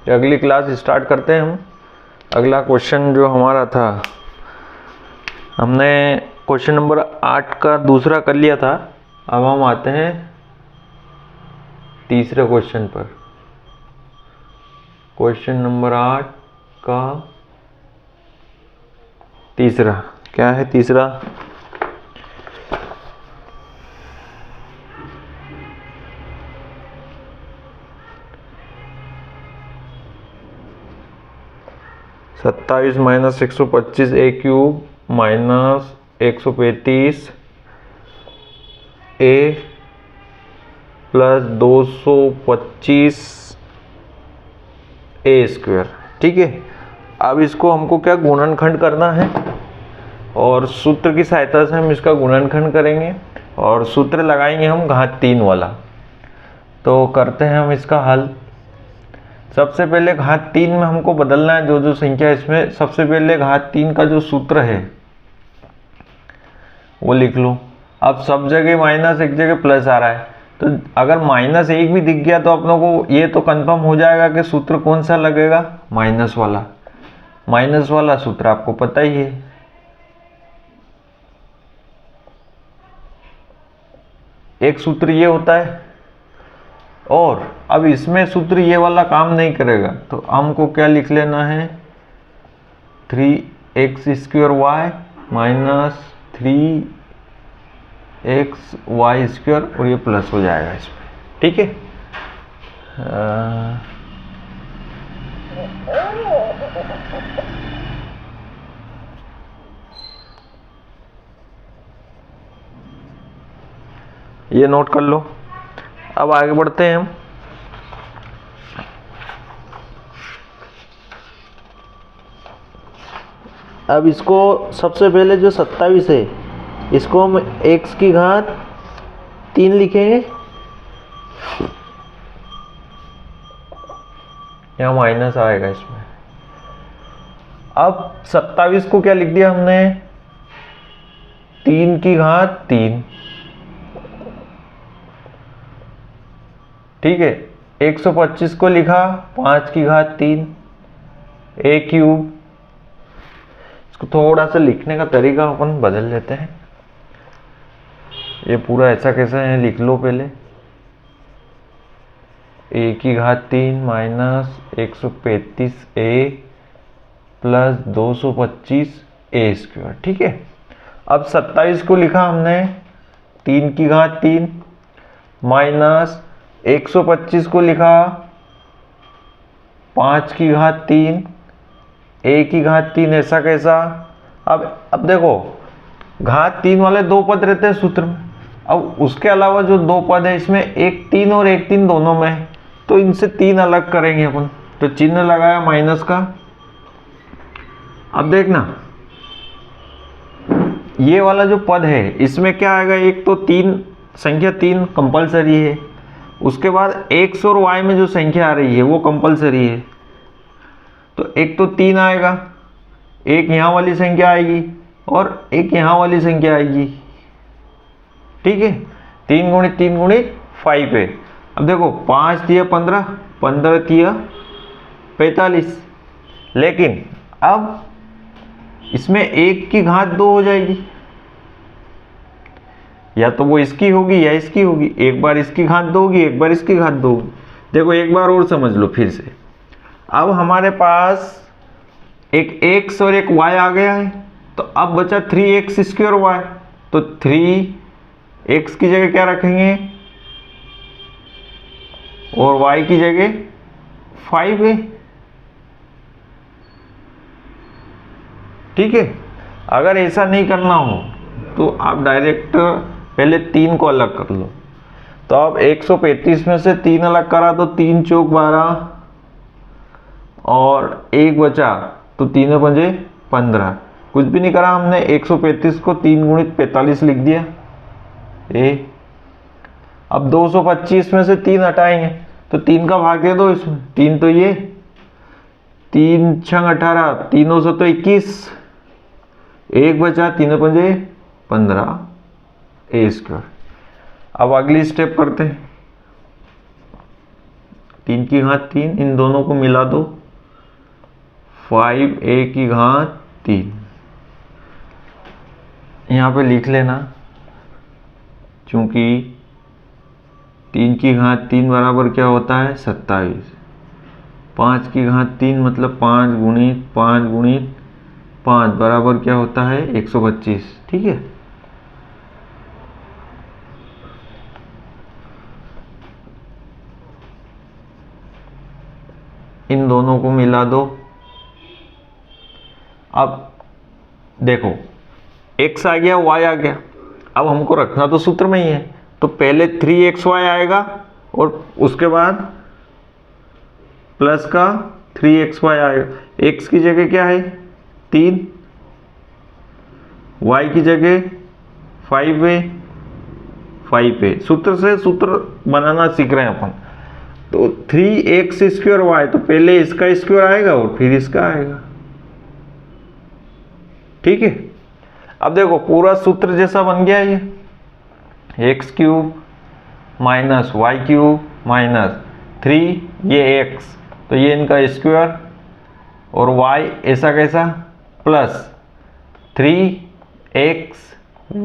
अगली class start करते हैं हम। अगला क्वेश्चन जो हमारा था, हमने क्वेश्चन नंबर 8 का दूसरा कर लिया था। अब हम आते हैं तीसरे क्वेश्चन पर। क्वेश्चन नंबर 8 का तीसरा क्या है? तीसरा सत्ताईस माइनस 125 ए क्यूब माइनस 135 ए प्लस 225 ए स्क्वायर। ठीक है, अब इसको हमको क्या गुणनखंड करना है, और सूत्र की सहायता से हम इसका गुणनखंड करेंगे और सूत्र लगाएंगे हम घात 3 वाला। तो करते हैं हम इसका हल। सबसे पहले घात 3 में हमको बदलना है जो जो संख्या इसमें। सबसे पहले घात 3 का जो सूत्र है वो लिख लो। अब सब जगह माइनस, एक जगह प्लस आ रहा है, तो अगर -1 भी दिख गया तो अपनों को ये तो कंफर्म हो जाएगा कि सूत्र कौन सा लगेगा, माइनस वाला। माइनस वाला सूत्र आपको पता ही है, एक सूत्र ये होता है। और अब इसमें सूत्र ये वाला काम नहीं करेगा, तो हमको क्या लिख लेना है, 3x² माइनस 3xy² और ये प्लस हो जाएगा इसमें। ठीक है, ये नोट कर लो। अब आगे बढ़ते हैं हम। अब इसको सबसे पहले जो 27 है इसको हम x की घात 3 लिखेंगे, यहाँ माइनस आएगा इसमें। अब 27 को क्या लिख दिया हमने, 3 की घात 3। ठीक है, 125 को लिखा 5 की घात 3 ए क्यूब। इसको थोड़ा सा लिखने का तरीका अपन बदल लेते हैं। ये पूरा ऐसा कैसा है लिख लो पहले, ए की घात 3 माइनस 135 ए प्लस 225 ए स्क्वायर। ठीक है, अब 27 को लिखा हमने 3 की घात 3 माइनस 125 को लिखा 5 की घात 3 ए की घात 3। ऐसा कैसा, अब देखो घात 3 वाले दो पद रहते हैं सूत्र में। अब उसके अलावा जो दो पद है इसमें एक 3 और एक 3 दोनों में है, तो इनसे 3 अलग करेंगे अपन। तो चिन्ह लगाया माइनस का। अब देखना ये वाला जो पद है इसमें क्या आएगा, एक तो 3 संख्या 3 कंपलसरी है, उसके बाद x और y में जो संख्या आ रही है वो कंपलसरी है। तो एक तो 3 आएगा, एक यहाँ वाली संख्या आएगी और एक यहाँ वाली संख्या आएगी। ठीक है, 3 गुणित 3 गुणित 5 है। अब देखो 5 दिया 15, 15 दिया 45, लेकिन अब इसमें 1 की घात 2 हो जाएगी, या तो वो इसकी होगी या इसकी होगी। एक बार इसकी घात 2 होगी, एक बार इसकी घात 2 होगी। देखो एक बार और समझ लो फिर से। अब हमारे पास एक x और एक y आ गया है, तो अब बचा 3x² y। तो 3x की जगह क्या रखेंगे और y की जगह 5 है। ठीक है, अगर ऐसा नहीं करना हो तो आप डायरेक्ट पहले 3 को अलग कर लो। तो अब 135 में से 3 अलग करा तो 3 चौक 12 और 1 बचा तो 3 पंजे 15। कुछ भी नहीं करा हमने, 135 को 3 गुणित 45 लिख दिया ए। अब 225 में से 3 हटाएंगे तो 3 का भाग दे दो इसमें, 3 तो ये 3 छंग 18, तीनों से तो 21, 1 बचा 3 पंजे 15 ए स्क्वायर। अब अगली स्टेप करते हैं। 3 की घात 3, इन दोनों को मिला दो, 5a की घात 3। यहाँ पे लिख लेना, क्योंकि 3 की घात 3 बराबर क्या होता है 27। 5 की घात 3 मतलब 5 गुणित 5 गुणित 5 बराबर क्या होता है 125। ठीक है, इन दोनों को मिला दो। अब देखो x आ गया, y आ गया, अब हमको रखना तो सूत्र में ही है, तो पहले 3xy आएगा और उसके बाद प्लस का 3xy आएगा। x की जगह क्या है 3, y की जगह 5a, 5a। सूत्र से सूत्र बनाना सीख रहे हैं अपन, तो 3x स्क्वायर y, तो पहले इसका स्क्वायर आएगा और फिर इसका आएगा। ठीक है, अब देखो पूरा सूत्र जैसा बन गया ये, x cube minus y cube minus 3 ये x, तो ये इनका स्क्वायर, और y ऐसा कैसा प्लस 3x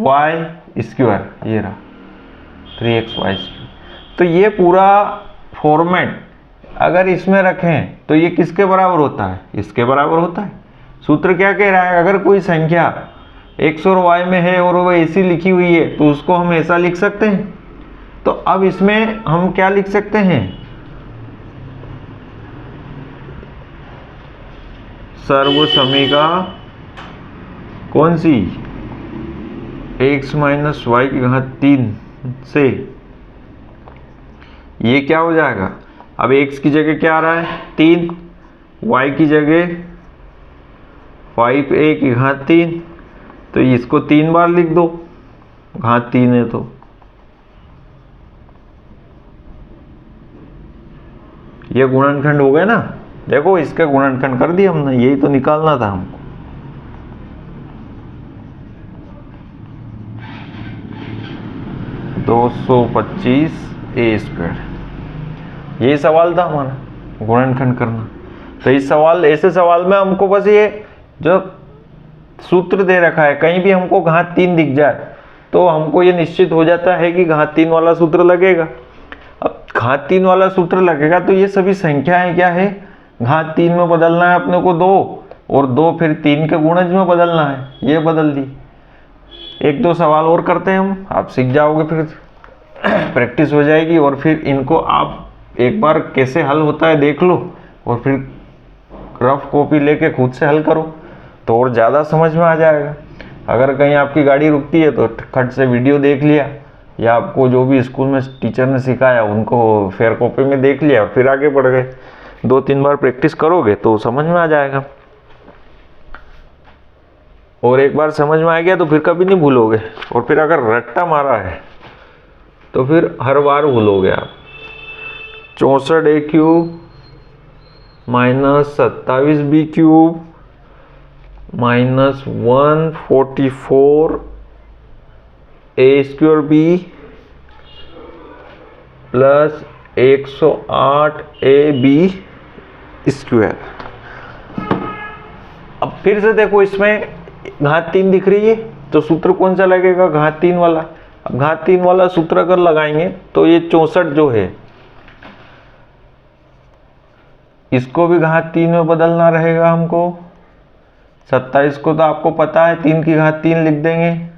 y स्क्वायर, ये रहा 3x y स्क्वायर। तो ये पूरा फॉर्मेट अगर इसमें रखें तो ये किसके बराबर होता है, इसके बराबर होता है। सूत्र क्या कह रहा है, अगर कोई संख्या x और y में है और वो ऐसी लिखी हुई है तो उसको हम ऐसा लिख सकते हैं। तो अब इसमें हम क्या लिख सकते हैं, सर्वसमीका कौन सी, x माइनस वाई की घात 3 से ये क्या हो जाएगा, अब x की जगह क्या आ रहा है 3, y की जगह 5a की घात 3, तो इसको 3 बार लिख दो, घात 3 है तो ये गुणनखंड हो गए ना। देखो इसका गुणनखंड कर दिया हमने, यही तो निकालना था हमको। (225a²), यही सवाल था हमारा, गुणनखंड करना। तो इस सवाल, ऐसे सवाल में हमको बस ये जो सूत्र दे रखा है, कहीं भी हमको घात 3 दिख जाए तो हमको ये निश्चित हो जाता है कि घात 3 वाला सूत्र लगेगा। अब घात 3 वाला सूत्र लगेगा तो ये सभी संख्याएं क्या है, घात 3 में बदलना है अपने को 2, और 2 फिर 3 के गुणज में बदलना है, ये बदल दी। 1-2 सवाल और करते हैं हम, आप सीख जाओगे, फिर प्रैक्टिस हो जाएगी, और फिर इनको आप एक बार कैसे हल होता है देख लो, और फिर रफ कॉपी लेके खुद से हल करो तो और ज़्यादा समझ में आ जाएगा। अगर कहीं आपकी गाड़ी रुकती है तो खट से वीडियो देख लिया, या आपको जो भी स्कूल में टीचर ने सिखाया उनको फेयर कॉपी में देख लिया, फिर आगे बढ़ गए। 2-3 बार प्रैक्टिस करोगे तो समझ में आ जाएगा, और एक बार समझ में आ गया तो फिर कभी नहीं भूलोगे। और फिर अगर रट्टा मारा है तो फिर हर बार भूलोगे आप। 64a cube minus 27b cube minus 144a² b plus 108ab²। अब फिर से देखो, इसमें घात 3 दिख रही है तो सूत्र कौन सा लगेगा, घात 3 वाला। अब घात 3 वाला सूत्र अगर लगाएंगे तो ये 64 जो है इसको भी घात 3 में बदलना रहेगा हमको। 27 को तो आपको पता है 3 की घात 3 लिख देंगे।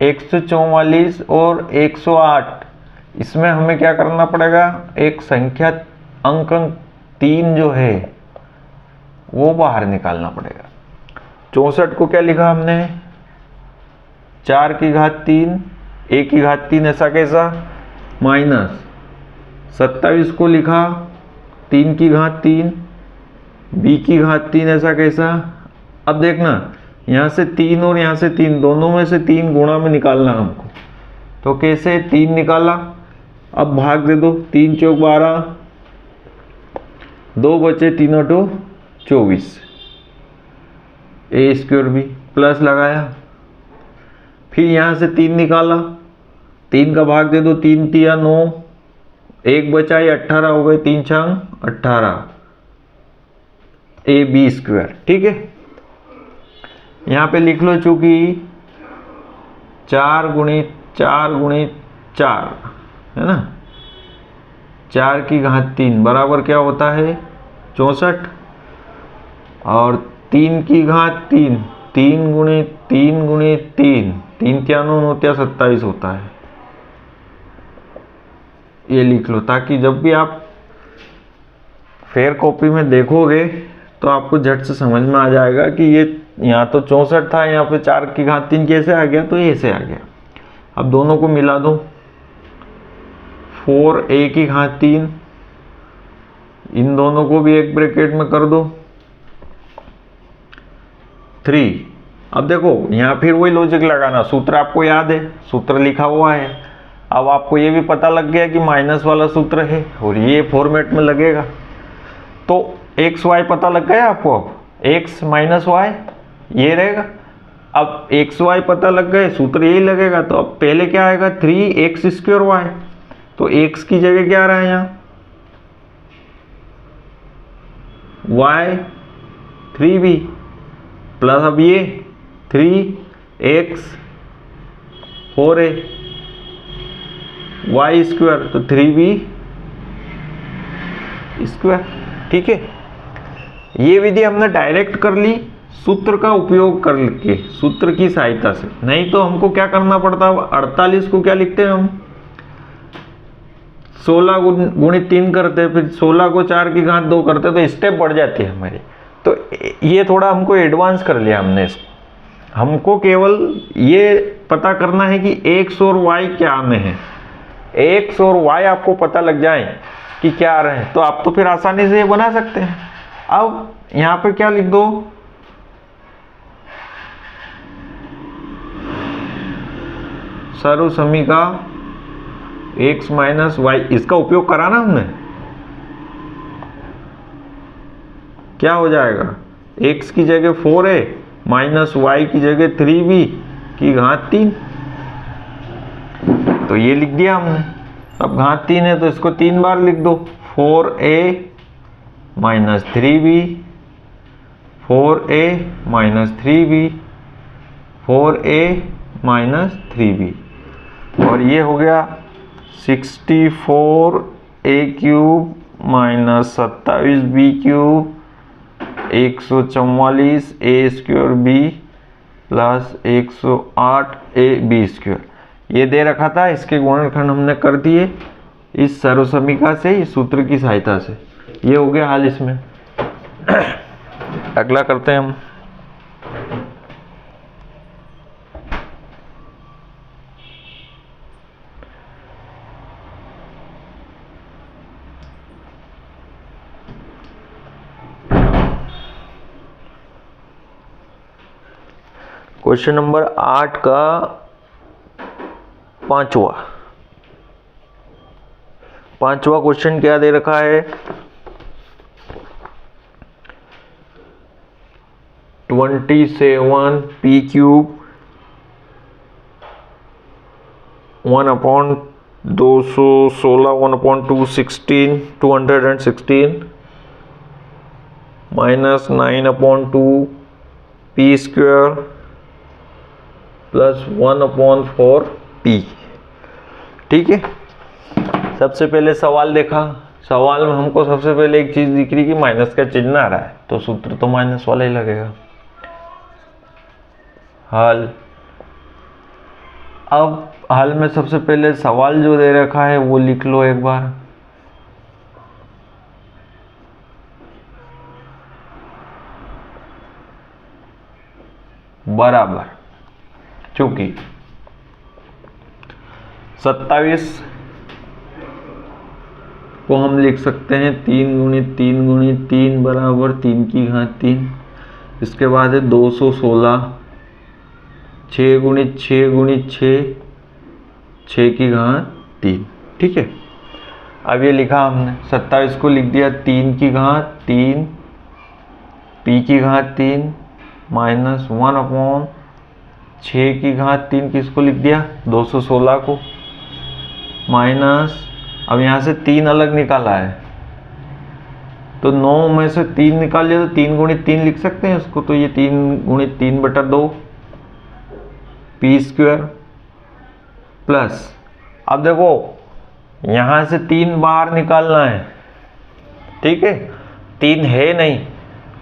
144 और 108, इसमें हमें क्या करना पड़ेगा, एक संख्या अंक 3 जो है वो बाहर निकालना पड़ेगा। 64 को क्या लिखा हमने, 4 की घात 3, a की घात 3 ऐसा कैसा, माइनस 27 को लिखा 3 की घात 3, b की घात 3 ऐसा कैसा। अब देखना, यहाँ से 3 और यहाँ से 3, दोनों में से 3 गुणा में निकालना हमको, तो कैसे 3 निकाला, अब भाग दे दो, 3 चौक 12, 2 बचे 3 अठो 24, a² भी प्लस लगाया, फिर यहाँ से 3 निकाला, 3 का भाग दे दो, 3 तिया 9, एक बचा, ये 18 हो गए, 3 छंग 18 AB स्क्वायर। ठीक है, यहाँ पे लिख लो, चूंकि 4 गुणित 4 गुणित 4 है ना, 4 की घात 3 बराबर क्या होता है 64, और 3 की घात 3 3 गुणित 3 गुणित 3 3 क्या 9 होता है 27 होता है। ये लिख लो, ताकि जब भी आप फेयर कॉपी में देखोगे तो आपको झट से समझ में आ जाएगा कि ये यहाँ तो 64 था, यहाँ पे 4 की घात 3 कैसे आ गया, तो ये ऐसे आ गया। अब दोनों को मिला दो, 4A की घात 3, इन दोनों को भी एक ब्रैकेट में कर दो 3। अब देखो यहाँ फिर वही लॉजिक लगाना, सूत्र आपको याद है, सूत्र लिखा हुआ है। अब आपको ये भी पता लग गया कि माइनस वाला सूत्र है और ये फॉर्मेट में लगेगा, तो एक्स वाई पता लग गया आपको। अब एक्स माइनस वाई ये रहेगा, अब एक्स वाई पता लग गए, सूत्र यही लगेगा। तो अब पहले क्या आएगा 3x स्क्वायर वाई, तो x की जगह क्या आ रहा है यहाँ y 3b प्लस अब ये 3x 4a y स्क्वायर, तो 3b स्क्वायर। ठीक है, ये विधि हमने डायरेक्ट कर ली सूत्र का उपयोग करके, सूत्र की सहायता से। नहीं तो हमको क्या करना पड़ता है, 48 को क्या लिखते हैं हम 16 गुणित 3 करते, फिर 16 को 4 की घात 2 करते, तो स्टेप बढ़ जाती है हमारी। तो ये थोड़ा हमको एडवांस कर लिया हमने इसको। हमको केवल ये पता करना है कि x और y क्या आने हैं, x और y आपको पता लग जाए कि क्या आ रहे हैं, तो आप तो फिर आसानी से ये बना सकते हैं। अब यहाँ पे क्या लिख दो, सर्वसमीका x माइनस वाई, इसका उपयोग करा ना हमने, क्या हो जाएगा x की जगह 4a माइनस वाई की जगह 3b की घात 3, तो ये लिख दिया हमने। अब घात 3 है तो इसको 3 बार लिख दो, 4a minus 3b 4a minus 3b 4a minus 3b, और ये हो गया 64a cube minus 27b cube 144 a square b plus 108 a b square. ये दे रखा था, इसके गुणनखंड हमने कर दिए इस सर्वसमीका से, इस सूत्र की सहायता से। ये हो गया हाल इसमें। अगला करते हैं हम। क्वेश्चन नंबर 8 का पांचवा क्वेश्चन क्या दे रखा है, 27 p cube 1/216 1/216 216 minus 9/2 p square plus 1/4 p। ठीक है, सबसे पहले सवाल देखा, सवाल में हमको सबसे पहले एक चीज दिख रही कि माइनस का चिन्ह आ रहा है, तो सूत्र तो माइनस वाला ही लगेगा। हल, अब हल में सबसे पहले सवाल जो दे रखा है वो लिख लो एक बार। बराबर, चूंकि 27 को हम लिख सकते हैं 3 गुणित 3 गुणित 3 बराबर 3 की घात 3, इसके बाद है 216 6 गुणित 6 गुणित 6 6 की घात 3। ठीक है, अब ये लिखा हमने 27 को लिख दिया 3 की घात 3 p की घात 3 माइनस 1/6 की घात 3 किसको लिख दिया 216 को, माइनस अब यहाँ से 3 अलग निकाला है, तो 9 में से 3 निकाल लिया तो 3 गुणित 3 लिख सकते हैं उसको। तो ये 3 गुणित 3/2 पी स्क्वायर प्लस, अब देखो यहाँ से 3 बाहर निकालना है, ठीक है, 3 है नहीं,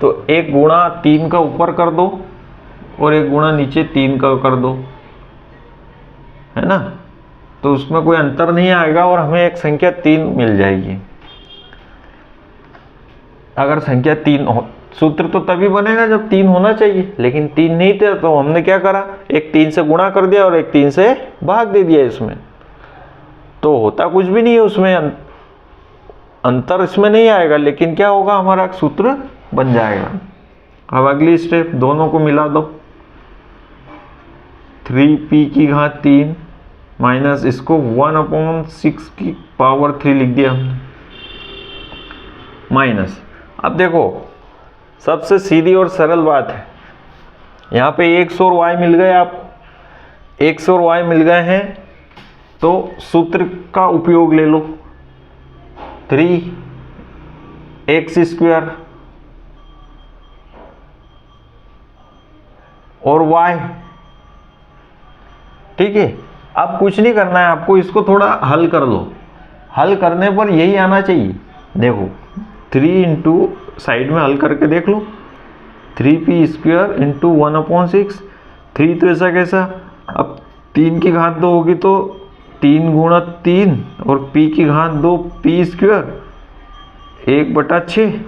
तो 1 गुणा 3 का ऊपर कर दो और 1 गुणा नीचे 3 का कर दो, है ना, तो उसमें कोई अंतर नहीं आएगा और हमें एक संख्या 3 मिल जाएगी। अगर संख्या 3 हो, सूत्र तो तभी बनेगा जब 3 होना चाहिए, लेकिन 3 नहीं थे तो हमने क्या करा, एक 3 से गुणा कर दिया और एक 3 से भाग दे दिया इसमें, तो होता कुछ भी नहीं है उसमें, अंतर इसमें नहीं आएगा, लेकिन क्या होगा, हमारा सूत्र बन जाएगा। अब अगली स्टेप, दोनों को मिला दो, 3p की घात 3 माइनस इसको 1/6 की पावर 3 लिख दिया हमने, माइनस। अब देखो सबसे सीधी और सरल बात है, यहाँ पे x और y मिल गए आपको, x और y मिल गए हैं, तो सूत्र का उपयोग ले लो, 3x² और y, ठीक है। अब कुछ नहीं करना है आपको, इसको थोड़ा हल कर लो, हल करने पर यही आना चाहिए। देखो 3 इंटू साइड में हल करके देख लो, 3p² इंटू 1/6, 3 तो ऐसा कैसा, अब 3 की घात 2 होगी तो 3 गुणा 3 और p की घात 2 p², 1/6।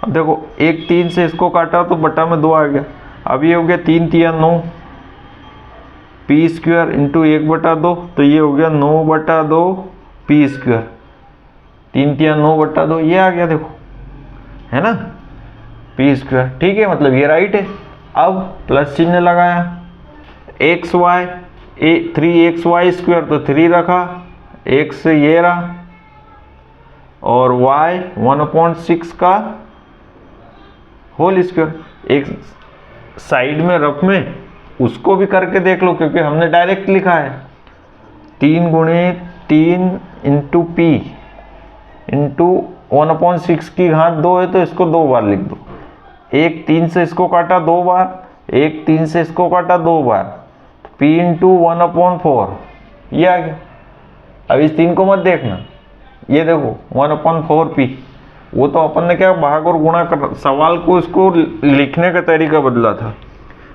अब देखो 1 3 से इसको काटा तो बटा में 2 आ गया, अब ये हो गया 3 3 9 p² इंटू 1/2, तो ये हो गया 9/2 p², 3 3 9/2, ये आ गया, देखो है ना, p², ठीक है, मतलब ये राइट है। अब प्लस चिन्ह लगाया, xy 3xy² तो 3 रखा, x ये रहा और y 1/6 का होल स्क्वायर। एक साइड में रफ में उसको भी करके देख लो, क्योंकि हमने डायरेक्ट लिखा है 3 गुणित 3 इंटू पी इंटू 1/6 की घात 2 है, तो इसको 2 बार लिख दो, 1 3 से इसको काटा 2 बार, 1 3 से इसको काटा 2 बार, p इंटू 1/4, ये आ गया। अब इस 3 को मत देखना, ये देखो 1/4p, वो तो अपन ने क्या भाग और गुणा कर, सवाल को इसको लिखने का तरीका बदला था,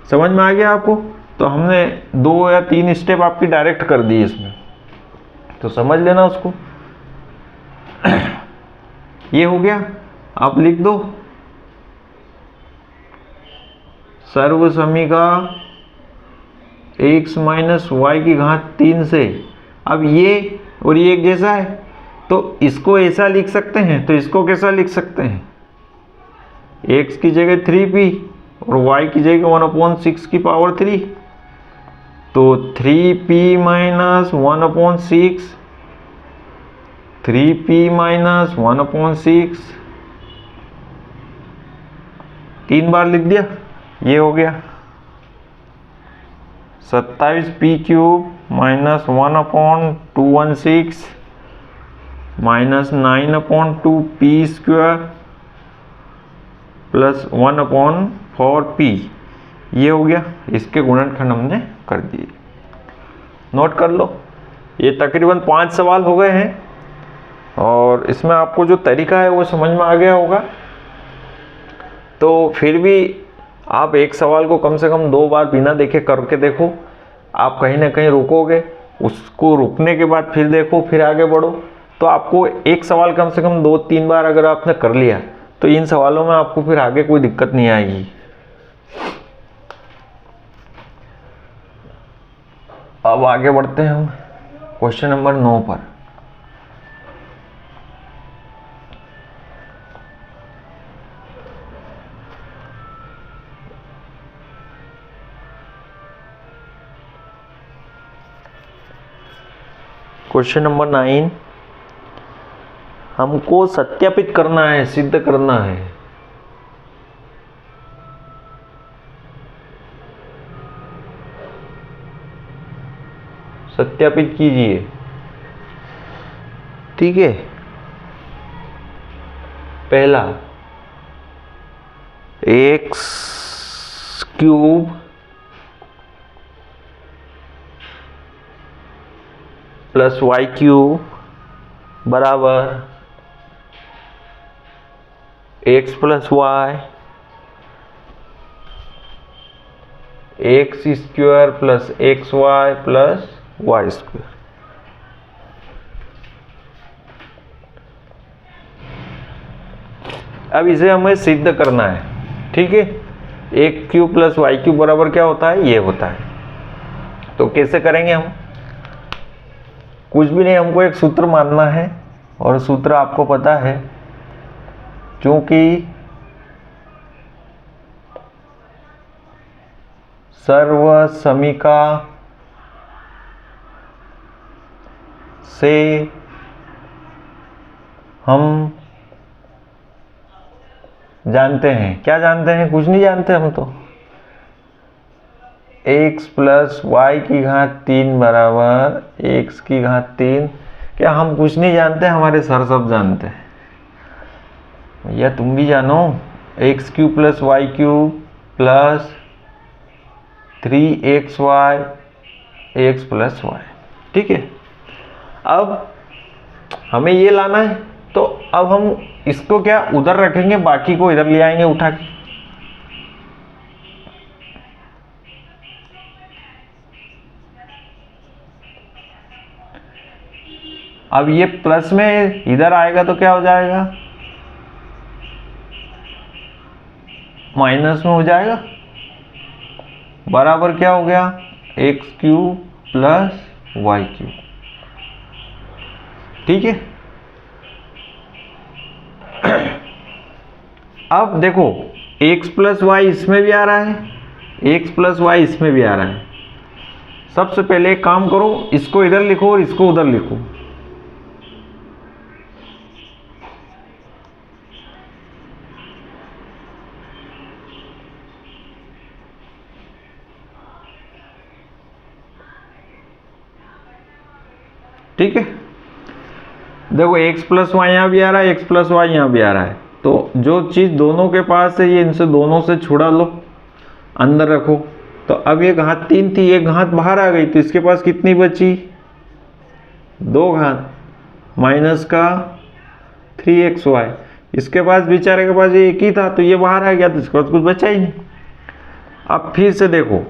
समझ में आ गया आपको। तो हमने 2 या 3 स्टेप आपकी डायरेक्ट कर दी इसमें, तो समझ लेना उसको। ये हो गया, आप लिख दो सर्व समीका x माइनस वाई की घात 3 से, अब ये और ये एक जैसा है, तो इसको ऐसा लिख सकते हैं, तो इसको कैसा लिख सकते हैं, x की जगह 3p और y की जगह 1/6 की पावर 3, तो 3p माइनस 1/6, 3p माइनस 1/6, 3 बार लिख दिया, ये हो गया 27p³ minus 1/216 minus 9/2p² plus 1/4p, ये हो गया। इसके गुणनखंड हमने कर दिए, नोट कर लो। ये तकरीबन 5 सवाल हो गए हैं और इसमें आपको जो तरीका है वो समझ में आ गया होगा। तो फिर भी आप एक सवाल को कम से कम 2 बार बिना देखे करके देखो, आप कहीं ना कहीं रुकोगे, उसको रुकने के बाद फिर देखो, फिर आगे बढ़ो, तो आपको एक सवाल कम से कम 2-3 बार अगर आपने कर लिया तो इन सवालों में आपको फिर आगे कोई दिक्कत नहीं आएगी। अब आगे बढ़ते हैं हम क्वेश्चन नंबर 9 पर। क्वेश्चन नंबर 9, हमको सत्यापित करना है, सिद्ध करना है। सत्यापित कीजिए ठीक है, पहला x cube plus y cube बराबर x plus y x square plus x y plus y square. अब इसे हमें सिद्ध करना है, ठीक है। एक क्यूब प्लस वाई क्यूब बराबर क्या होता है, ये होता है। तो कैसे करेंगे हम, कुछ भी नहीं, हमको एक सूत्र मानना है और सूत्र आपको पता है, क्योंकि सर्वसमीका से हम जानते हैं, क्या जानते हैं, कुछ नहीं जानते हम तो, x प्लस वाई की घात 3 बराबर x की घात 3। क्या हम कुछ नहीं जानते, हमारे सर सब जानते हैं। भैया तुम भी जानो, x cube plus y cube plus 3xy x plus y, ठीक है। अब हमें ये लाना है, तो अब हम इसको क्या उधर रखेंगे, बाकी को इधर ले आएंगे उठा के। अब ये प्लस में इधर आएगा तो क्या हो जाएगा, माइनस में हो जाएगा, बराबर क्या हो गया, x cube plus y cube, ठीक है। अब देखो x प्लस वाई इसमें भी आ रहा है, x प्लस वाई इसमें भी आ रहा है। सबसे पहले एक काम करो, इसको इधर लिखो और इसको उधर लिखो। ठीक है, देखो x प्लस वाई यहाँ भी आ रहा है, x प्लस वाई यहाँ भी आ रहा है। तो जो चीज़ दोनों के पास है, ये इनसे दोनों से छुड़ा लो, अंदर रखो। तो अब ये घात 3 थी, एक घात बाहर आ गई, तो इसके पास कितनी बची, 2 घात माइनस का 3xy। इसके पास बेचारे के पास ये एक ही था, तो ये बाहर आ गया, तो इसके पास कुछ बचा ही नहीं। अब फिर से देखो,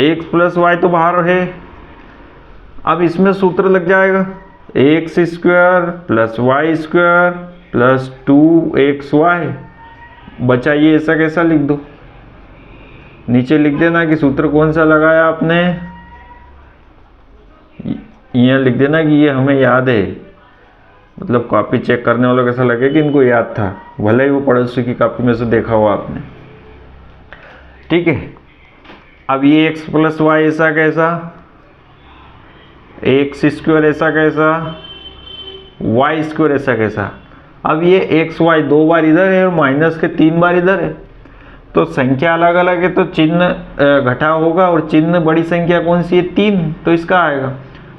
x प्लस वाई तो बाहर है, अब इसमें सूत्र लग जाएगा, x square plus y square plus 2xy बचा, ये ऐसा कैसा लिख दो, नीचे लिख देना कि सूत्र कौन सा लगाया आपने, यहाँ लिख देना कि ये हमें याद है। मतलब कॉपी चेक करने वालों को ऐसा लगे कि इनको याद था, भले ही वो पड़ोसी की कॉपी में से देखा हुआ आपने, ठीक है। अब ये एक्स प्लस वाई ऐसा कैसा, एक्स स्क्वायर ऐसा कैसा, वाई स्क्वायर ऐसा कैसा। अब ये एक्स वाई 2 बार इधर है और माइनस के 3 बार इधर है, तो संख्या अलग अलग है, तो चिन्ह घटा होगा, और चिन्ह बड़ी संख्या कौन सी है, 3, तो इसका आएगा।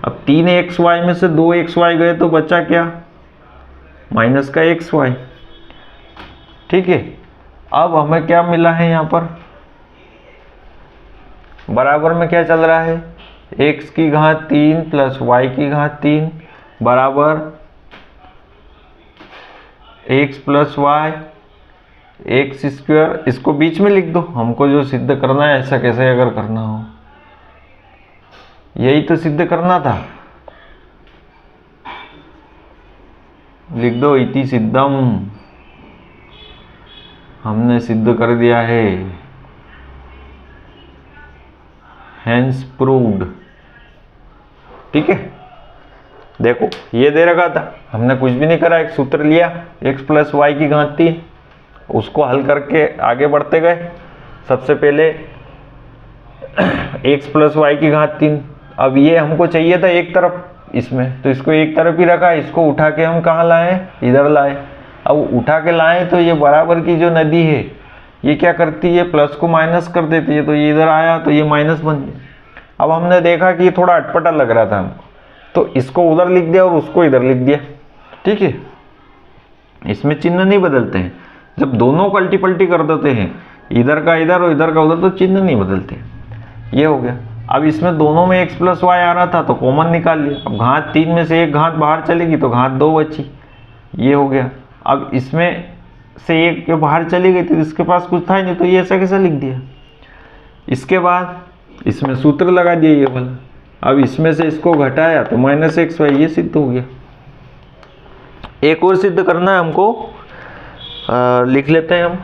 अब 3xy में से 2xy गए, तो बचा क्या, माइनस का xy, ठीक है। अब हमें क्या मिला है यहाँ पर, बराबर में क्या चल रहा है, x की घात 3 प्लस y की घात 3 बराबर x plus y x square. इसको बीच में लिख दो, हमको जो सिद्ध करना है, ऐसा कैसे अगर करना हो, यही तो सिद्ध करना था, लिख दो, इति सिद्धम, हमने सिद्ध कर दिया है, हैंस प्रूव्ड, ठीक है। देखो ये दे रखा था, हमने कुछ भी नहीं करा, एक सूत्र लिया x प्लस वाई की घात 3, उसको हल करके आगे बढ़ते गए। सबसे पहले x प्लस वाई की घात 3, अब ये हमको चाहिए था एक तरफ इसमें, तो इसको एक तरफ ही रखा, इसको उठा के हम कहाँ लाए, इधर लाए। अब उठा के लाए तो ये बराबर की जो नदी है, ये क्या करती है, प्लस को माइनस कर देती है, तो ये इधर आया तो ये माइनस बन गया। अब हमने देखा कि ये थोड़ा अटपटा लग रहा था हमको, तो इसको उधर लिख दिया और उसको इधर लिख दिया, ठीक है, इसमें चिन्ह नहीं बदलते हैं। जब दोनों को अल्टी पल्टी कर देते हैं, इधर का इधर और इधर का उधर, तो चिन्ह नहीं बदलते। ये हो गया। अब इसमें दोनों में x प्लस वाई आ रहा था तो कॉमन निकाल लिया। अब घात 3 में से एक घात बाहर चलेगी तो घात 2 बची। ये हो गया। अब इसमें से एक जो बाहर चली गई थी, इसके पास कुछ था ही नहीं, तो ये ऐसा कैसे लिख दिया। इसके बाद इसमें सूत्र लगा दिया ये वाला। अब इसमें से इसको घटाया तो माइनस एक्स वाई, ये सिद्ध हो गया। एक और सिद्ध करना है हमको, लिख लेते हैं हम।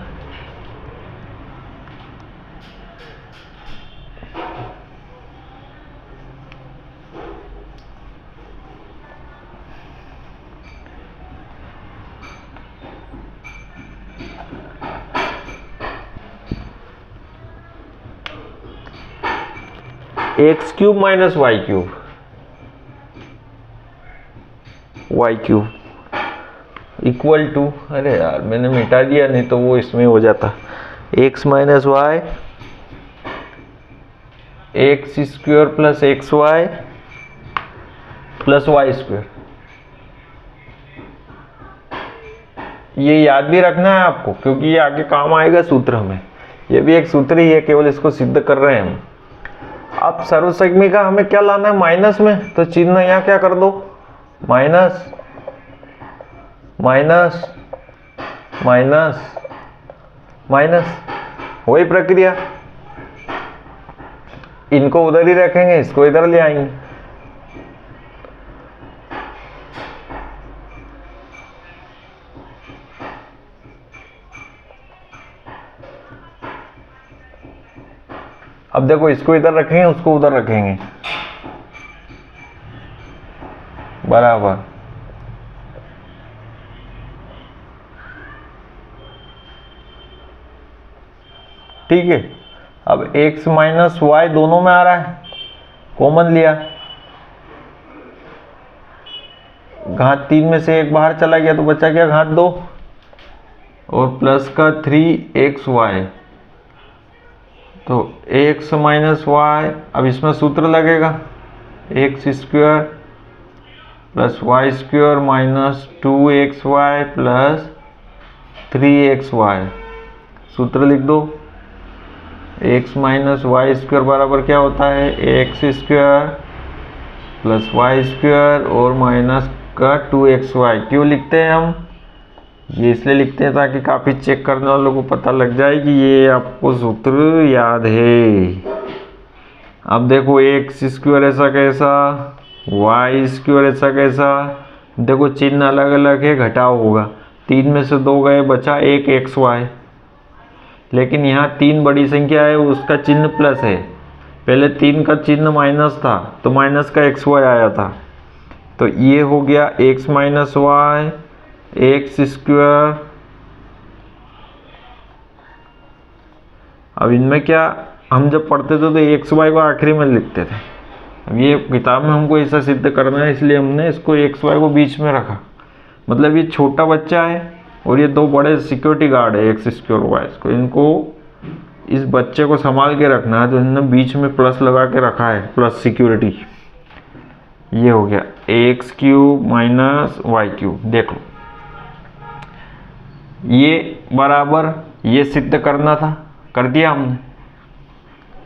X cube minus y cube, y cube equal to, अरे यार मैंने मिटा दिया, नहीं तो वो इसमें हो जाता, x minus y x square plus x y plus y square. ये याद भी रखना है आपको, क्योंकि ये आगे काम आएगा सूत्र में। ये भी एक सूत्र ही है, केवल इसको सिद्ध कर रहे हैं हम। अब सर्वसम्य का हमें क्या लाना है, माइनस में, तो चिन्ह यहाँ क्या कर दो, माइनस माइनस माइनस माइनस। वही प्रक्रिया, इनको उधर ही रखेंगे, इसको इधर ले आएंगे। अब देखो, इसको इधर रखेंगे, उसको उधर रखेंगे, बराबर। ठीक है। अब x माइनस वाई दोनों में आ रहा है, कॉमन लिया, घात 3 में से एक बाहर चला गया तो बचा क्या, घात 2 और प्लस का 3xy, तो x माइनस वाई। अब इसमें सूत्र लगेगा, x square plus y square minus 2xy plus 3xy। सूत्र लिख दो, x माइनस वाई स्क्वायर बराबर क्या होता है, x square plus y square और माइनस का 2xy। क्यों लिखते हैं हम, ये इसलिए लिखते हैं ताकि काफ़ी चेक करने वालों को पता लग जाए कि ये आपको सूत्र याद है। अब देखो, एक्स स्क्वायर ऐसा कैसा, वाई स्क्वायर ऐसा कैसा, देखो चिन्ह अलग अलग है, घटाव होगा। 3 में से 2 गए, बचा एक एक्स वाई, लेकिन यहाँ 3 बड़ी संख्या है, उसका चिन्ह प्लस है। पहले 3 का चिन्ह माइनस था तो माइनस का एक्स वाई आया था, तो ये हो गया x minus y x square. अब इनमें क्या, हम जब पढ़ते थे तो एक्स वाई को आखिरी में लिखते थे। अब ये किताब में हमको ऐसा सिद्ध करना है, इसलिए हमने इसको एक्स वाई को बीच में रखा। मतलब ये छोटा बच्चा है और ये 2 बड़े सिक्योरिटी गार्ड है, एक्स स्क्वायर वाई को, इनको इस बच्चे को संभाल के रखना है, तो इन्होंने बीच में प्लस लगा के रखा है, प्लस सिक्योरिटी। ये हो गया x cube minus y cube. देखो ये बराबर, ये सिद्ध करना था, कर दिया हमने,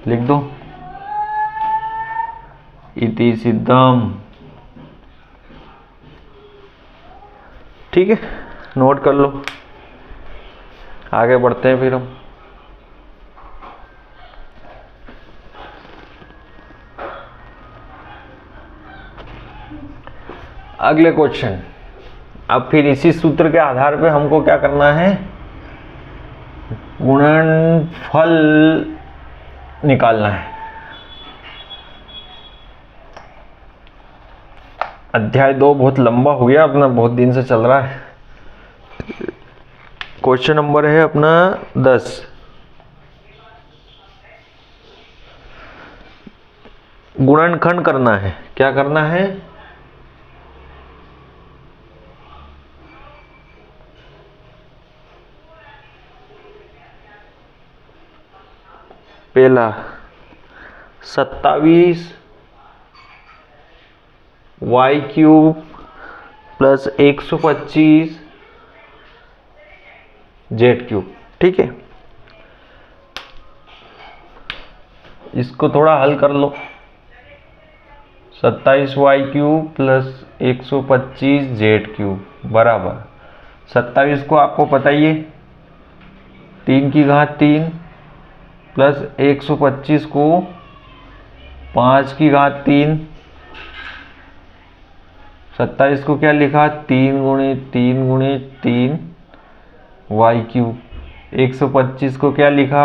लिख दो, इति सिद्धम। ठीक है, नोट कर लो, आगे बढ़ते हैं फिर हम। अगले क्वेश्चन। अब फिर इसी सूत्र के आधार पे हमको क्या करना है, गुणनफल निकालना है। अध्याय 2 बहुत लंबा हो गया अपना, बहुत दिन से चल रहा है। क्वेश्चन नंबर है अपना 10। गुणनखंड करना है। क्या करना है, पहला 27 y cube plus 125 z cube. ठीक है, इसको थोड़ा हल कर लो। 27y cube plus 125 z cube बराबर 27 को आपको पता ही है 3 की घात 3 प्लस 125 को 5 की घात 3। 27 को क्या लिखा 3 गुणे 3 गुणे 3 वाई क्यूब। 125 को क्या लिखा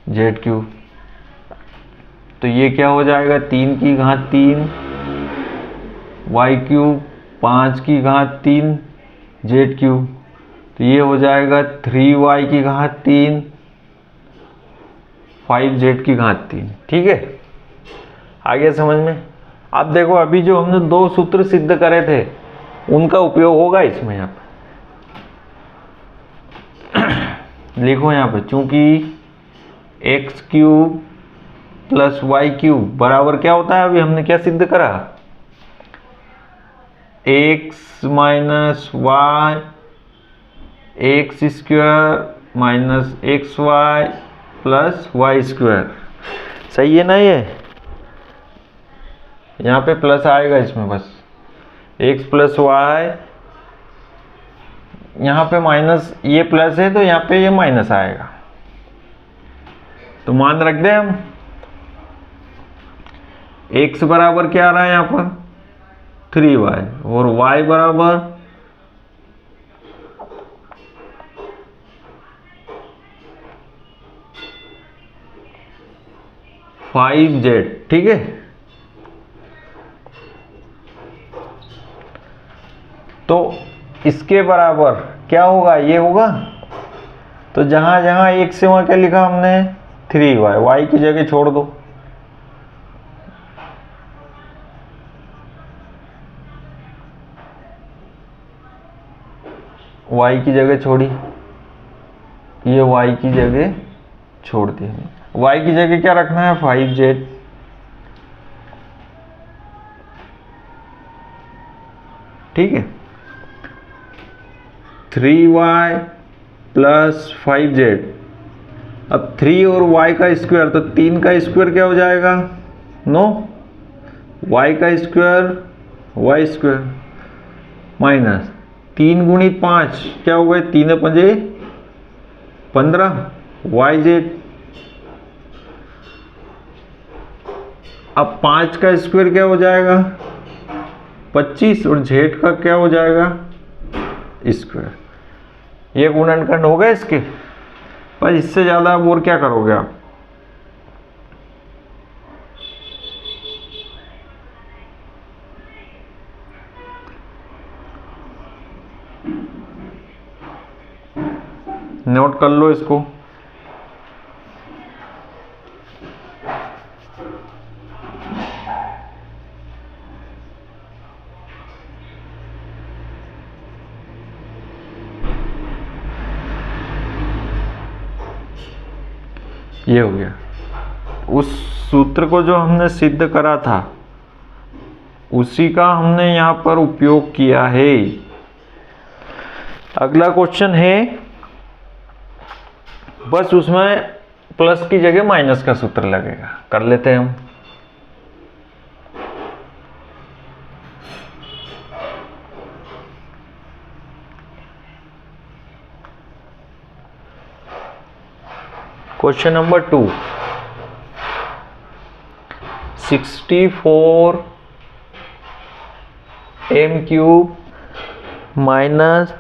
जेड क्यूब। तो ये क्या हो जाएगा 3 की घात 3 वाई क्यूब 5 की घात 3 जेड क्यूब। तो ये हो जाएगा 3y की घात 3 5z की घात 3। ठीक है, आगे समझ में। अब देखो अभी जो हमने दो सूत्र सिद्ध करे थे उनका उपयोग होगा इसमें। यहाँ पे लिखो यहाँ पे चूंकि x cube plus y cube बराबर क्या होता है, अभी हमने क्या सिद्ध करा x minus y x square minus x y plus y square. सही है ना, ये यहाँ पे प्लस आएगा इसमें, बस एक्स प्लस वाई, यहाँ पे माइनस, ये प्लस है तो यहाँ पे ये माइनस आएगा। तो मान रख दें हम x बराबर क्या आ रहा है यहाँ पर 3y और y बराबर 5z। ठीक है, तो इसके बराबर क्या होगा, ये होगा। तो जहां जहां एक से वहां क्या लिखा हमने 3y, y की जगह छोड़ दो। y की जगह छोड़ी, ये y की जगह छोड़ दी। y की जगह क्या रखना है 5z। ठीक है, 3y प्लस 5z। अब 3 और y का स्क्वायर, तो 3 का स्क्वायर क्या हो जाएगा 9, y का स्क्वायर y स्क्वायर माइनस 3 गुणित 5 क्या हो गए 3 पंजे 15 वाई जेड। अब 5 का स्क्वायर क्या हो जाएगा 25 और जेड का क्या हो जाएगा स्क्वायर। ये गुणनखंड हो गए इसके, पर इससे ज़्यादा अब और क्या करोगे आप। नोट कर लो इसको। ये हो गया, उस सूत्र को जो हमने सिद्ध करा था उसी का हमने यहां पर उपयोग किया है। अगला क्वेश्चन है, बस उसमें प्लस की जगह माइनस का सूत्र लगेगा, कर लेते हैं हम। Question number 2, 64 m cube minus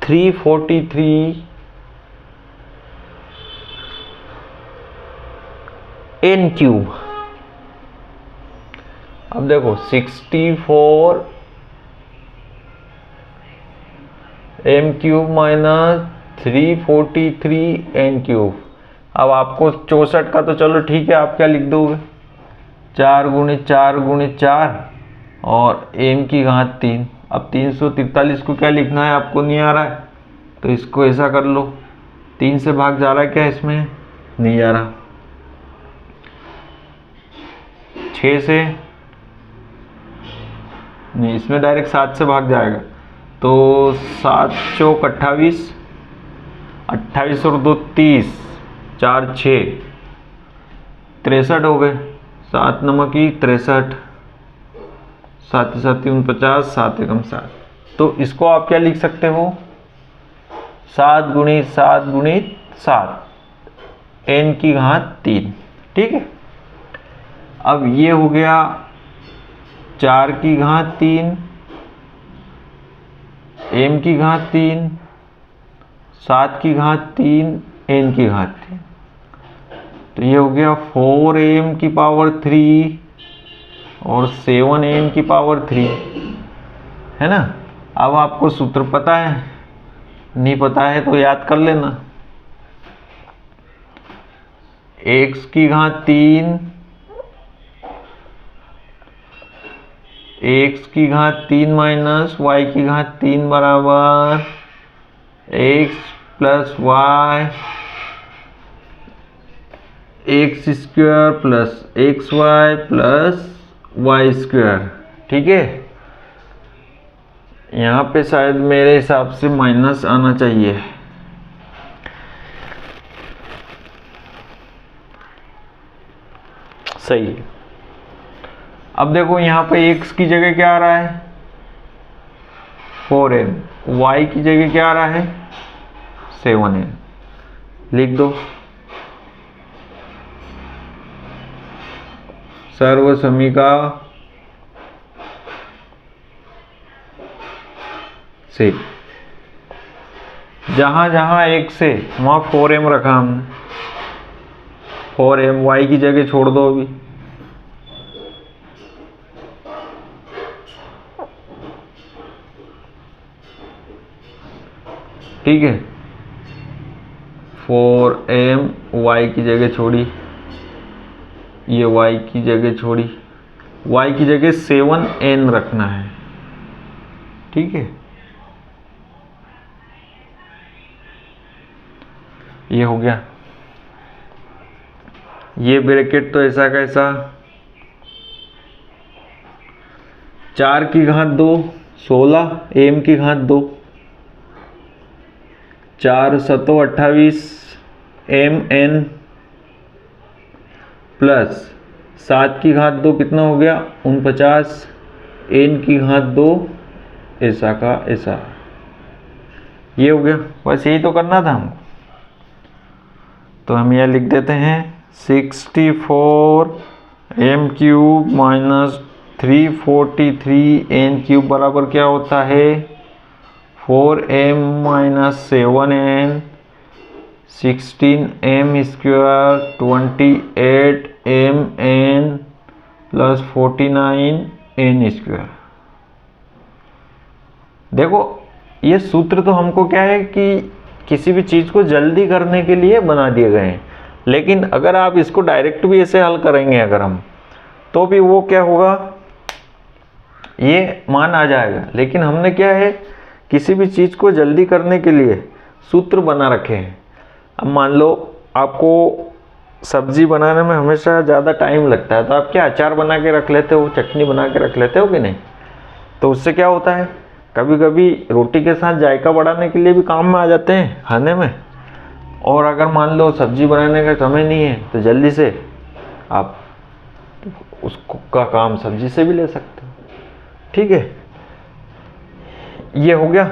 343 n cube. अब देखो 64 m cube minus 343 n cube. अब आपको 64 का तो चलो ठीक है, आप क्या लिख दोगे 4 गुणे 4 गुणे 4 और m की घात 3। अब 343 को क्या लिखना है आपको नहीं आ रहा है, तो इसको ऐसा कर लो, 3 से भाग जा रहा है क्या इसमें, नहीं जा रहा। 6 से नहीं, इसमें डायरेक्ट 7 से भाग जाएगा, तो 7 चौक 28, 28 और 2 30, 4 6 63 हो गए, 7 नमकी 63, 7 7 49, 7 एकम 7। तो इसको आप क्या लिख सकते हो, 7 गुणित 7 गुणित 7 n की घात 3। ठीक है, अब ये हो गया 4 की घात 3 m की घात 3, 7 की घात 3 n की घात 3। तो ये हो गया 4m की पावर 3 और 7n की पावर 3, है ना। अब आपको सूत्र पता है, नहीं पता है तो याद कर लेना। x की घात 3, x की घात 3 माइनस y की घात 3 बराबर x plus y x square plus x y plus y square. ठीक है, यहाँ पे शायद मेरे हिसाब से माइनस आना चाहिए। सही है। अब देखो यहाँ पे x की जगह क्या आ रहा है 4m, y की जगह क्या आ रहा है 7m, लिख दो। सर्व समीका से जहां जहां एक से वहां 4m रखा हमने, 4m y की जगह छोड़ दो अभी। ठीक है, 4m y की जगह छोड़ी, ये y की जगह छोड़ी, y की जगह 7n रखना है। ठीक है, ये हो गया। ये ब्रैकेट तो ऐसा कैसा 4 की घात 2 16, m की घात 2, 4 7 28 mn प्लस 7 की घात 2 कितना हो गया 49, n की घात 2 ऐसा का ऐसा। ये हो गया, बस यही तो करना था हमको। तो हम यह लिख देते हैं 64 m cube minus 343 n cube बराबर क्या होता है 4m minus 7n, 16m square 28mn plus 49n square. देखो ये सूत्र तो हमको क्या है कि किसी भी चीज़ को जल्दी करने के लिए बना दिए गए हैं, लेकिन अगर आप इसको डायरेक्ट भी ऐसे हल करेंगे अगर हम, तो भी वो क्या होगा ये मान आ जाएगा। लेकिन हमने क्या है किसी भी चीज़ को जल्दी करने के लिए सूत्र बना रखे हैं। अब मान लो आपको सब्जी बनाने में हमेशा ज़्यादा टाइम लगता है, तो आप क्या अचार बना के रख लेते हो, चटनी बना के रख लेते हो कि नहीं। तो उससे क्या होता है कभी कभी रोटी के साथ जायका बढ़ाने के लिए भी काम में आ जाते हैं खाने में। और अगर मान लो सब्जी बनाने का समय नहीं है तो जल्दी से आप उसको का काम सब्जी से भी ले सकते हो। ठीक है, ये हो गया।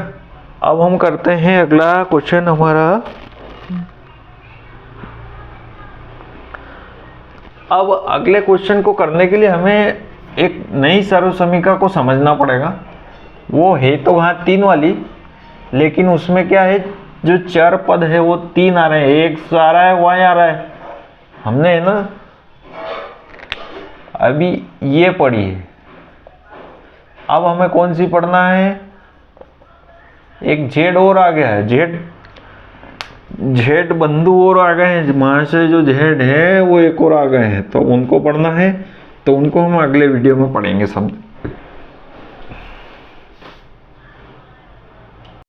अब हम करते हैं अगला क्वेश्चन हमारा। अब अगले क्वेश्चन को करने के लिए हमें एक नई सर्व समीका को समझना पड़ेगा। वो है तो घात 3 वाली, लेकिन उसमें क्या है जो चर पद है वो 3 आ रहे हैं, x आ रहा है y आ रहा है। हमने है ना अभी ये पढ़ी है, अब हमें कौन सी पढ़ना है, एक z और आ गया है, z बंधु और आ गए हैं, वहां से जो z है वो एक और आ गए हैं, तो उनको पढ़ना है। तो उनको हम अगले वीडियो में पढ़ेंगे